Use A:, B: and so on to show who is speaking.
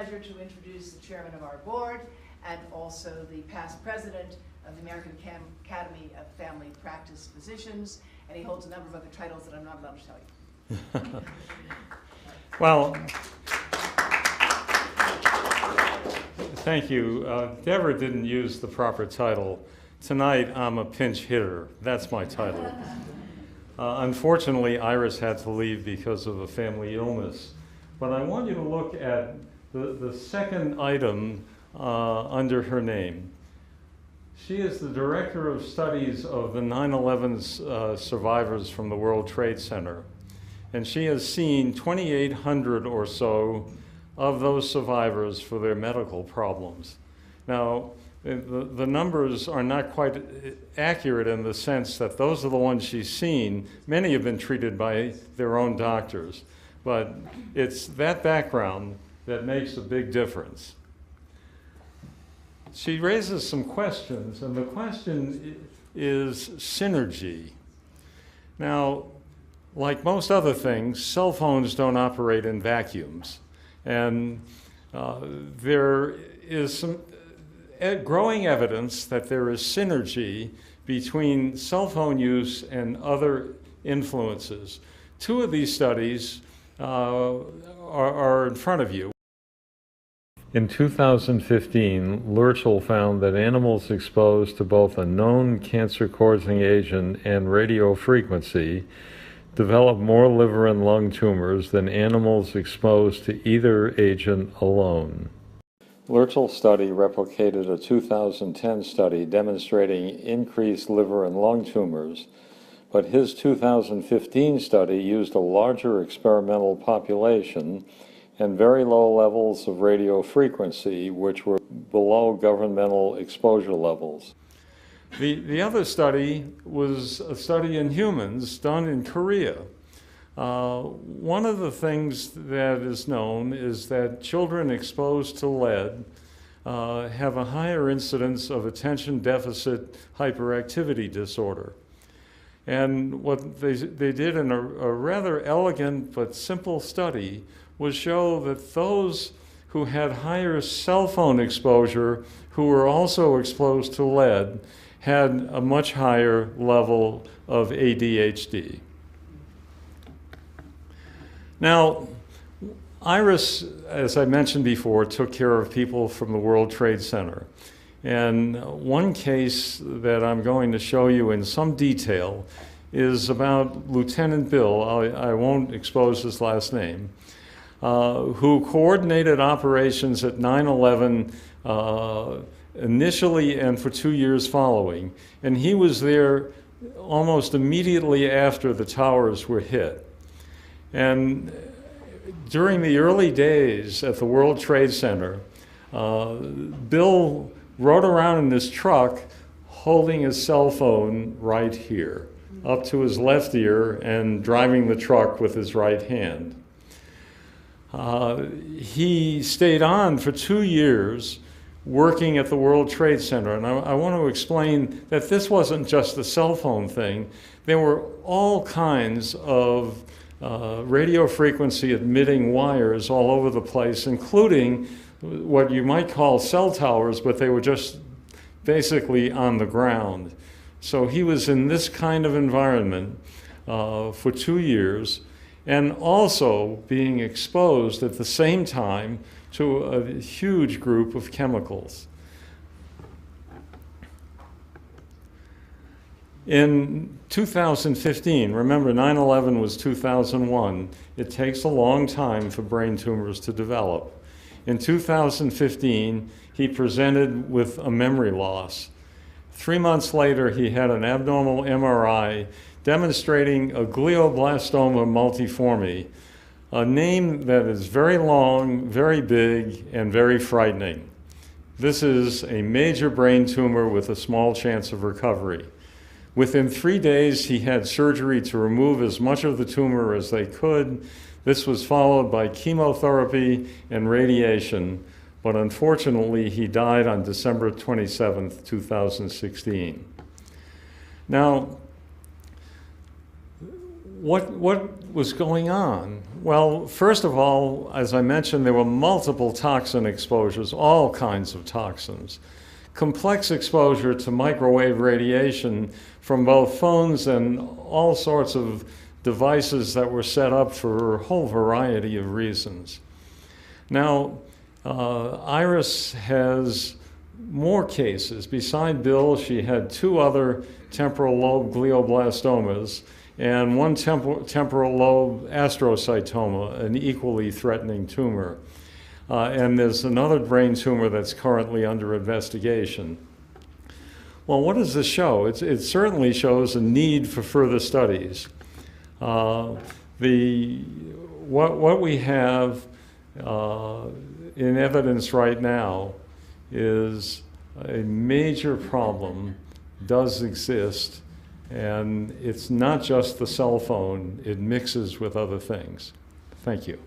A: pleasure to introduce the chairman of our board and also the past president of the American Academy of Family Practice Physicians, and he holds a number of other titles that I'm not allowed to tell you.
B: Well, thank you. Deborah didn't use the proper title. Tonight, I'm a pinch hitter. That's my title. Unfortunately, Iris had to leave because of a family illness. But I want you to look at the second item under her name. She is the director of studies of the 9/11 survivors from the World Trade Center. And she has seen 2,800 or so of those survivors for their medical problems. Now, the numbers are not quite accurate in the sense that those are the ones she's seen. Many have been treated by their own doctors. But it's that background that makes a big difference. She raises some questions, and the question is synergy. Now, like most other things, cell phones don't operate in vacuums. And there is some growing evidence that there is synergy between cell phone use and other influences. Two of these studies are in front of you. In 2015, Lurchel found that animals exposed to both a known cancer-causing agent and radio frequency develop more liver and lung tumors than animals exposed to either agent alone. Lurchel's study replicated a 2010 study demonstrating increased liver and lung tumors, but his 2015 study used a larger experimental population and very low levels of radio frequency, which were below governmental exposure levels. The other study was a study in humans done in Korea. One of the things that is known is that children exposed to lead have a higher incidence of attention deficit hyperactivity disorder. And what they did in a rather elegant but simple study was show that those who had higher cell phone exposure, who were also exposed to lead, had a much higher level of ADHD. Now, Iris, as I mentioned before, took care of people from the World Trade Center. And one case that I'm going to show you in some detail is about Lieutenant Bill, I won't expose his last name, who coordinated operations at 9/11 initially and for 2 years following. And he was there almost immediately after the towers were hit. And during the early days at the World Trade Center, Bill rode around in his truck holding his cell phone right here, up to his left ear, and driving the truck with his right hand. He stayed on for 2 years working at the World Trade Center. And I want to explain that this wasn't just a cell phone thing. There were all kinds of radio frequency emitting wires all over the place, including what you might call cell towers, but they were just basically on the ground. So he was in this kind of environment for 2 years, and also being exposed at the same time to a huge group of chemicals. In 2015, remember 9/11 was 2001, it takes a long time for brain tumors to develop. In 2015, he presented with a memory loss. 3 months later, he had an abnormal MRI demonstrating a glioblastoma multiforme, a name that is very long, very big, and very frightening. This is a major brain tumor with a small chance of recovery. Within 3 days, he had surgery to remove as much of the tumor as they could. This was followed by chemotherapy and radiation, but unfortunately, he died on December 27th, 2016. Now, what was going on? Well, first of all, as I mentioned, there were multiple toxin exposures, all kinds of toxins. Complex exposure to microwave radiation from both phones and all sorts of devices that were set up for a whole variety of reasons. Now, Iris has more cases. Beside Bill, she had 2 other temporal lobe glioblastomas and 1 temporal lobe astrocytoma, an equally threatening tumor. And there's another brain tumor that's currently under investigation. Well, what does this show? It certainly shows a need for further studies. What we have in evidence right now is a major problem does exist, and it's not just the cell phone, it mixes with other things. Thank you.